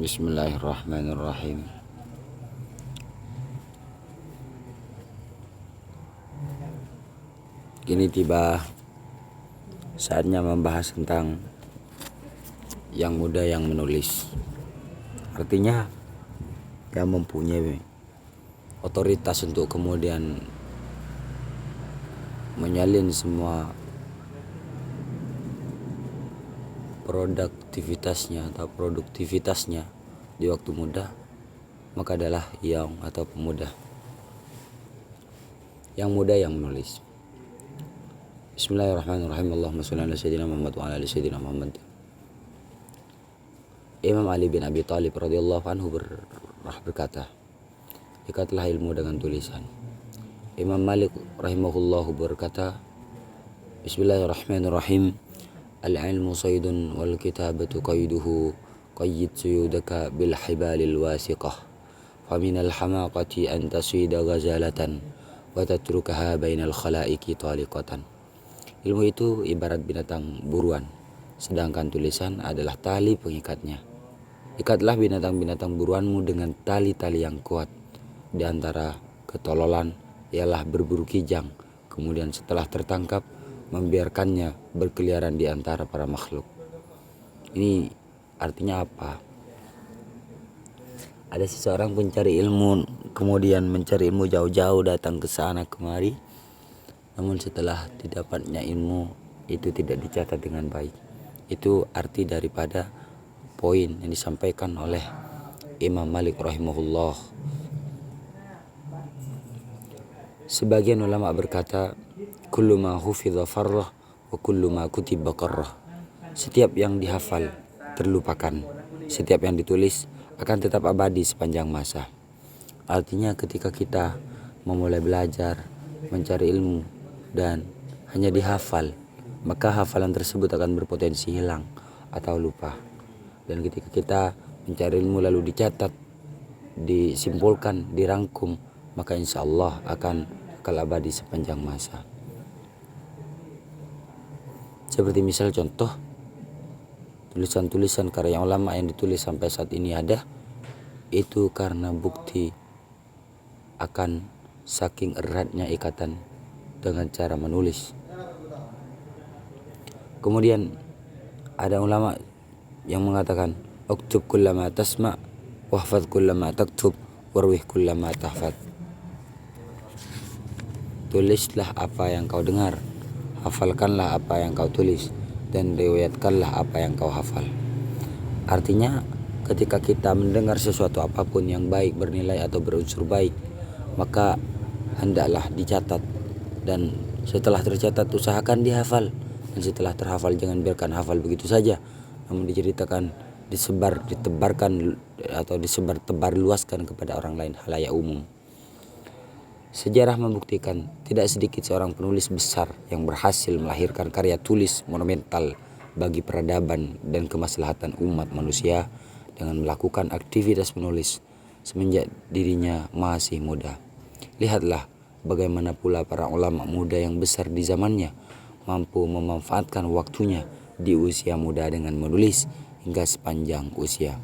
Bismillahirrahmanirrahim. Kini tiba saatnya membahas tentang yang muda yang menulis. Artinya yang mempunyai otoritas untuk kemudian menyalin semua produktivitasnya di waktu muda, maka adalah yang atau pemuda. Yang muda yang menulis. Bismillahirrahmanirrahim. Allahumma shalli ala sayyidina Muhammad wa ala ali sayyidina Muhammad. Imam Ali bin Abi Thalib radhiyallahu anhu berkata, ikatlah ilmu dengan tulisan. Imam Malik rahimahullahu berkata, Bismillahirrahmanirrahim. Al-ilmu saydun wal kitabatu qayduhu qayyid suyudaka bil hibalil wasiqah faminal hamaqati an tasida ghazalatan wa tatrukaha bainal khalaiqi taliqatan. Ilmu itu ibarat binatang buruan, sedangkan tulisan adalah tali pengikatnya. Ikatlah binatang-binatang buruanmu dengan tali-tali yang kuat. Di antara ketololan ialah berburu kijang, kemudian setelah tertangkap membiarkannya berkeliaran di antara para makhluk. Ini artinya apa? Ada seseorang pencari ilmu, kemudian mencari ilmu jauh-jauh, datang ke sana kemari, namun setelah didapatnya ilmu itu tidak dicatat dengan baik. Itu arti daripada poin yang disampaikan oleh Imam Malik rahimahullah. Sebagian ulama berkata, kullu ma hufidha farrah wa kullu ma kutiba qarrah. Setiap yang dihafal terlupakan, setiap yang ditulis akan tetap abadi sepanjang masa. Artinya ketika kita memulai belajar, mencari ilmu dan hanya dihafal, maka hafalan tersebut akan berpotensi hilang atau lupa. Dan ketika kita mencari ilmu lalu dicatat, disimpulkan, dirangkum, maka insya Allah akan kekal abadi sepanjang masa. Seperti misal contoh, tulisan-tulisan karya ulama yang ditulis sampai saat ini ada, itu karena bukti akan saking eratnya ikatan dengan cara menulis. Kemudian ada ulama yang mengatakan, uktub kullama tasma' wahfaz kullama taktub warwih kullama tahfad. Tulislah apa yang kau dengar, hafalkanlah apa yang kau tulis, dan riwayatkanlah apa yang kau hafal. Artinya ketika kita mendengar sesuatu apapun yang baik, bernilai atau berunsur baik, maka hendaklah dicatat, dan setelah tercatat usahakan dihafal, dan setelah terhafal jangan biarkan hafal begitu saja, namun diceritakan, ditebarkan atau tebar luaskan kepada orang lain, halayak umum. Sejarah membuktikan tidak sedikit seorang penulis besar yang berhasil melahirkan karya tulis monumental bagi peradaban dan kemaslahatan umat manusia dengan melakukan aktivitas menulis semenjak dirinya masih muda. Lihatlah bagaimana pula para ulama muda yang besar di zamannya mampu memanfaatkan waktunya di usia muda dengan menulis hingga sepanjang usia.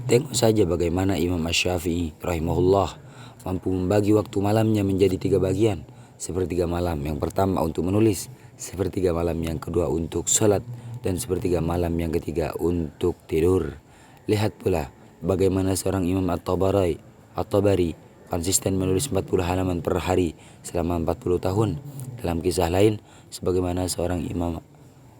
Tengok saja bagaimana Imam Asy-Syafi'i rahimahullah mampu membagi waktu malamnya menjadi 3 bagian. Sepertiga malam yang pertama untuk menulis, sepertiga malam yang kedua untuk sholat, dan sepertiga malam yang ketiga untuk tidur. Lihat pula bagaimana seorang Imam At-Tabari konsisten menulis 40 halaman per hari selama 40 tahun. Dalam kisah lain, sebagaimana seorang Imam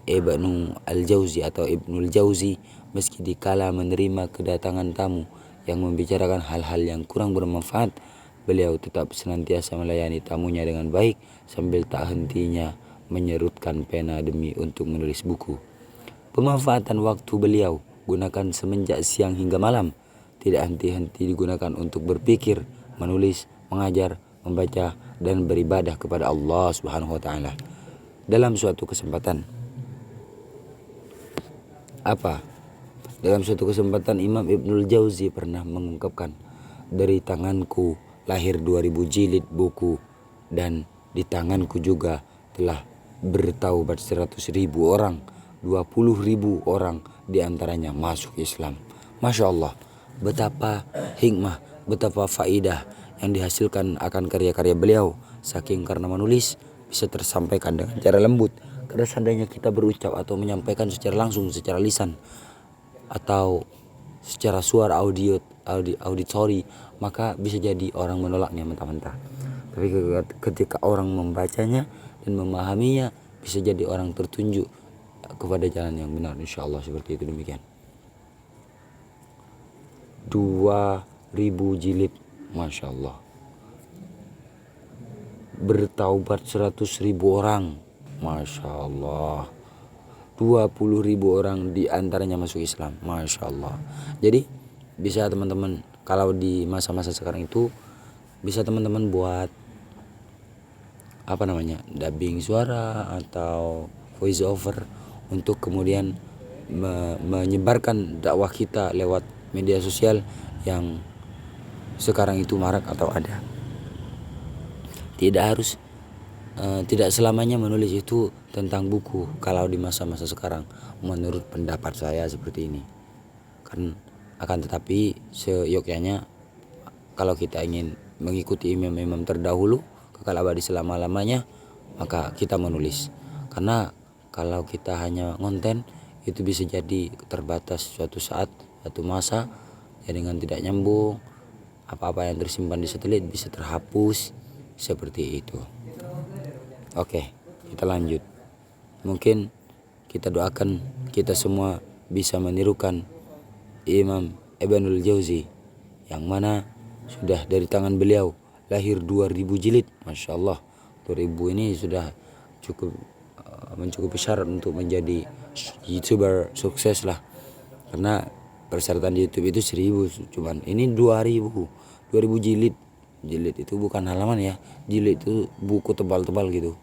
Ibnul Jauzi meski dikala menerima kedatangan tamu yang membicarakan hal-hal yang kurang bermanfaat, beliau tetap senantiasa melayani tamunya dengan baik sambil tak hentinya menyerutkan pena demi untuk menulis buku. Pemanfaatan waktu beliau gunakan semenjak siang hingga malam, tidak henti-henti digunakan untuk berpikir, menulis, mengajar, membaca, dan beribadah kepada Allah Subhanahu wa taala. Dalam suatu kesempatan Imam Ibnul Jauzi pernah mengungkapkan, dari tanganku lahir 2000 jilid buku, dan di tanganku juga telah bertaubat 100.000 orang, 20.000 orang diantaranya masuk Islam. Masya Allah, betapa hikmah, betapa faidah yang dihasilkan akan karya-karya beliau. Saking karena menulis bisa tersampaikan dengan cara lembut. Karena seandainya kita berucap atau menyampaikan secara langsung, secara lisan atau secara suara auditori, maka bisa jadi orang menolaknya mentah-mentah. Tapi ketika orang membacanya dan memahaminya, bisa jadi orang tertunjuk kepada jalan yang benar, insya Allah. Seperti itu, demikian. 2000 jilid, Masya Allah. Bertaubat 100.000 orang, Masya Allah. 20.000 orang diantaranya masuk Islam, Masya Allah. Jadi bisa teman-teman, kalau di masa-masa sekarang itu bisa teman-teman buat dubbing suara atau voice over untuk kemudian menyebarkan dakwah kita lewat media sosial yang sekarang itu marak atau ada. Tidak selamanya menulis itu tentang buku. Kalau di masa-masa sekarang, menurut pendapat saya seperti ini. Kan akan tetapi seyogyanya, kalau kita ingin mengikuti imam-imam terdahulu kekal abadi selama-lamanya, maka kita menulis. Karena kalau kita hanya konten, itu bisa jadi terbatas suatu saat, suatu masa, ya dengan tidak nyambung. Apa-apa yang tersimpan di satelit bisa terhapus, seperti itu. Oke, kita lanjut. Mungkin kita doakan kita semua bisa menirukan Imam Ibnul Jauzi, yang mana sudah dari tangan beliau lahir 2000 jilid, Masya Allah. 2000 ini sudah cukup mencukupi syarat untuk menjadi YouTuber sukses lah. Karena persyaratan di YouTube itu 1000, cuman ini 2000 jilid. Jilid itu bukan halaman ya, jilid itu buku tebal-tebal gitu.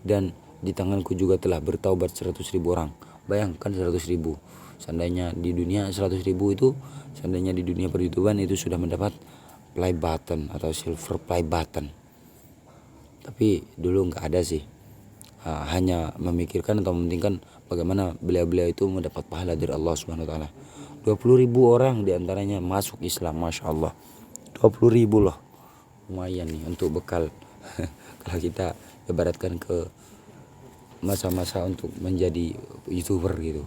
Dan di tanganku juga telah bertaubat 100.000 orang. Bayangkan 100.000. Seandainya di dunia 100.000 itu, seandainya di dunia per-YouTubean itu sudah mendapat play button atau silver play button. Tapi dulu nggak ada sih. Hanya memikirkan atau mementingkan bagaimana beliau-beliau itu mendapat pahala dari Allah Subhanahu wa taala. 20.000 orang diantaranya masuk Islam, Masya Allah. 20.000 loh. Lumayan nih untuk bekal kalau kita ibaratkan ke masa-masa untuk menjadi YouTuber gitu.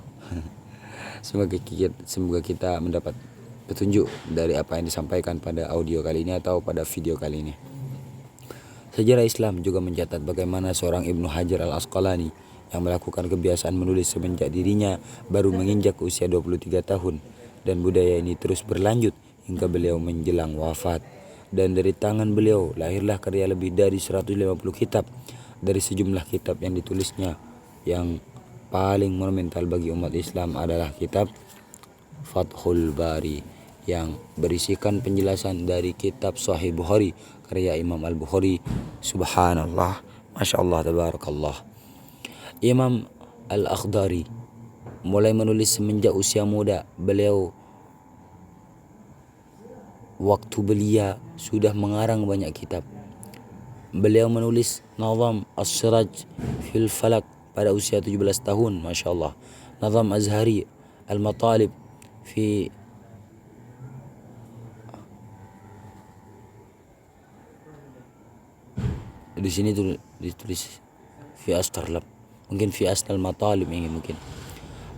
Semoga kita mendapat petunjuk dari apa yang disampaikan pada audio kali ini atau pada video kali ini. Sejarah Islam juga mencatat bagaimana seorang Ibnu Hajar al-Asqalani yang melakukan kebiasaan menulis semenjak dirinya baru menginjak usia 23 tahun, dan budaya ini terus berlanjut hingga beliau menjelang wafat. Dan dari tangan beliau lahirlah karya lebih dari 150 kitab. Dari sejumlah kitab yang ditulisnya, yang paling monumental bagi umat Islam adalah kitab Fathul Bari, yang berisikan penjelasan dari kitab Sahih Bukhari karya Imam Al-Bukhari. Subhanallah, Masya Allah, Tabarakallah. Imam Al-Akhdari mulai menulis semenjak usia muda. Beliau waktu belia sudah mengarang banyak kitab. Beliau menulis Nazam As-Siraj fil Falak pada usia 17 tahun, Masya Allah. Nazam Azhari Al-Matalib fi di sini tuh ditulis fi Astarlab, mungkin fi Astal Matalib ini mungkin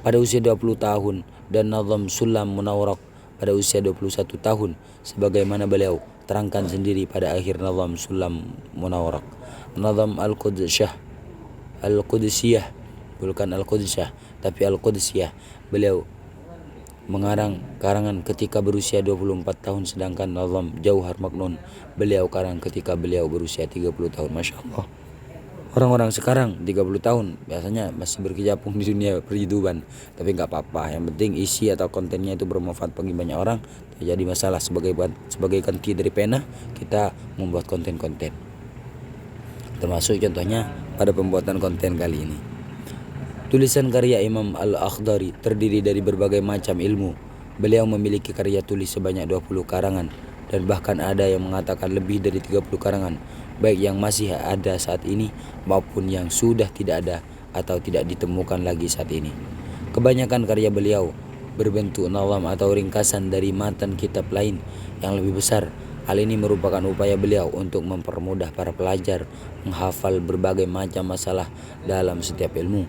pada usia 20 tahun, dan Nazam Sulam Munawwarak pada usia 21 tahun, sebagaimana beliau terangkan sendiri pada akhir Nazam Sulam Munawwarak. Nazam Al-Qudusiyah, bukan Al-Qudusiyah tapi Al-Qudusiyah, beliau mengarang karangan ketika berusia 24 tahun, sedangkan Nazam Jauhar Maknun beliau karang ketika beliau berusia 30 tahun. Masya Allah. Orang-orang sekarang 30 tahun biasanya masih berkecimpung di dunia per-YouTubean, tapi nggak apa-apa, yang penting isi atau kontennya itu bermanfaat bagi banyak orang. Jadi masalah sebagai ganti dari pena, kita membuat konten-konten, termasuk contohnya pada pembuatan konten kali ini. Tulisan karya Imam Al-Akhdari terdiri dari berbagai macam ilmu. Beliau memiliki karya tulis sebanyak 20 karangan, dan bahkan ada yang mengatakan lebih dari 30 karangan, baik yang masih ada saat ini maupun yang sudah tidak ada atau tidak ditemukan lagi saat ini. Kebanyakan karya beliau berbentuk nazam atau ringkasan dari matan kitab lain yang lebih besar. Hal ini merupakan upaya beliau untuk mempermudah para pelajar menghafal berbagai macam masalah dalam setiap ilmu.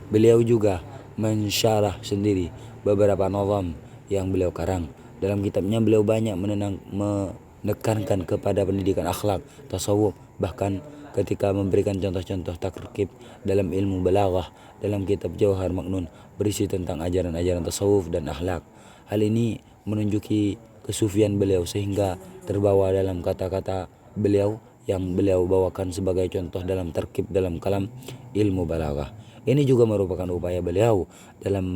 Beliau juga mensyarah sendiri beberapa nazam yang beliau karang. Dalam kitabnya beliau banyak menekankan kepada pendidikan akhlak, tasawuf, bahkan ketika memberikan contoh-contoh takrib dalam ilmu balaghah. Dalam kitab Jauhar Maknun berisi tentang ajaran-ajaran tasawuf dan akhlak. Hal ini menunjuki kesufian beliau sehingga terbawa dalam kata-kata beliau yang beliau bawakan sebagai contoh dalam terkib dalam kalam ilmu balaghah. Ini juga merupakan upaya beliau dalam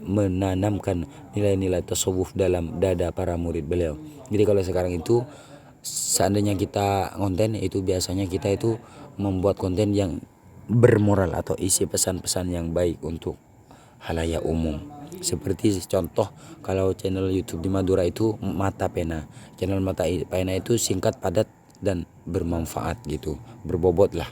menanamkan nilai-nilai tasawuf dalam dada para murid beliau. Jadi kalau sekarang itu seandainya kita konten itu biasanya kita itu membuat konten yang bermoral atau isi pesan-pesan yang baik untuk halayak umum. Seperti contoh kalau channel YouTube di Madura itu Mata Pena. Channel Mata Pena itu singkat, padat, dan bermanfaat gitu, berbobot lah.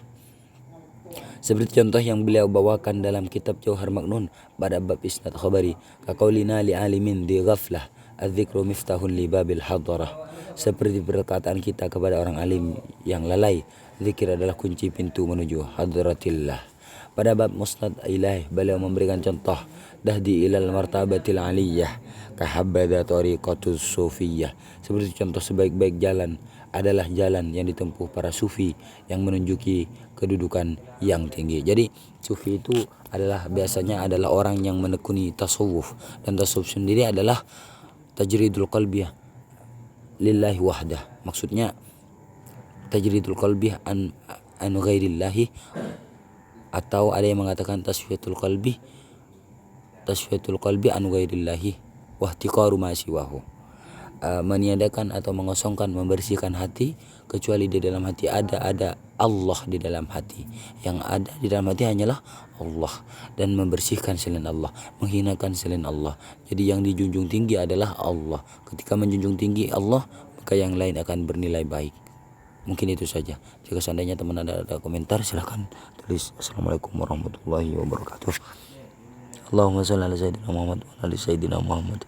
Seperti contoh yang beliau bawakan dalam kitab Jauhar Maknun pada bab isnad khabari, kaqaulina li alimin di ghaflah adzikru miftahun li babil hadarah. Seperti perkataan kita kepada orang alim yang lalai, zikir adalah kunci pintu menuju hadratillah. Pada bab musnad ilaih beliau memberikan contoh dahdi ilal martabatil aliyah kahabbada tariqatus sufiyah. Seperti contoh sebaik-baik jalan adalah jalan yang ditempuh para sufi yang menunjuki kedudukan yang tinggi. Jadi sufi itu adalah biasanya adalah orang yang menekuni tasawuf, dan tasawuf sendiri adalah tajridul qalbiyah lillahi wahdah. Maksudnya tajridul qalbiyah an ghairillahi, atau ada yang mengatakan tasfiyatul qalbi an ghairillahi wahtiqaru ma siwahu. Meniadakan atau mengosongkan, membersihkan hati kecuali di dalam hati ada Allah di dalam hati. Yang ada di dalam hati hanyalah Allah, dan membersihkan selain Allah, menghinakan selain Allah. Jadi yang dijunjung tinggi adalah Allah. Ketika menjunjung tinggi Allah, maka yang lain akan bernilai baik. Mungkin itu saja. Jika seandainya teman ada komentar, silahkan tulis. Assalamualaikum warahmatullahi wabarakatuh. Allahumma shalli ala sayyidina Muhammad wa ala sayyidina Muhammad.